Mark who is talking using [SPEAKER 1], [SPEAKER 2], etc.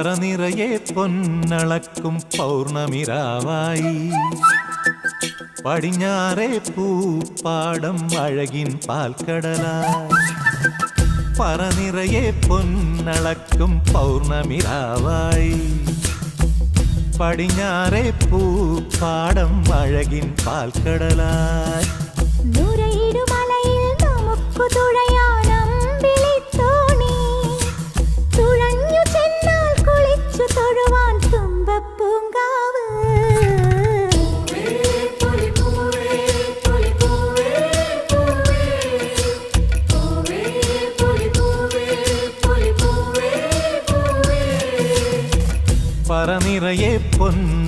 [SPEAKER 1] പറനിറയെ പൊന്നളക്കും പൗർണമിരാവായി പടിഞ്ഞാറേ പൂപ്പാടം അഴകിൻ പാൽക്കടലായി പറനിറയെ പൊന്നളക്കും പൗർണമിരാവായി പടിഞ്ഞാറേ പൂപ്പാടം അഴകിൻ പാൽക്കടലായി പറനിറയെ പൊൻ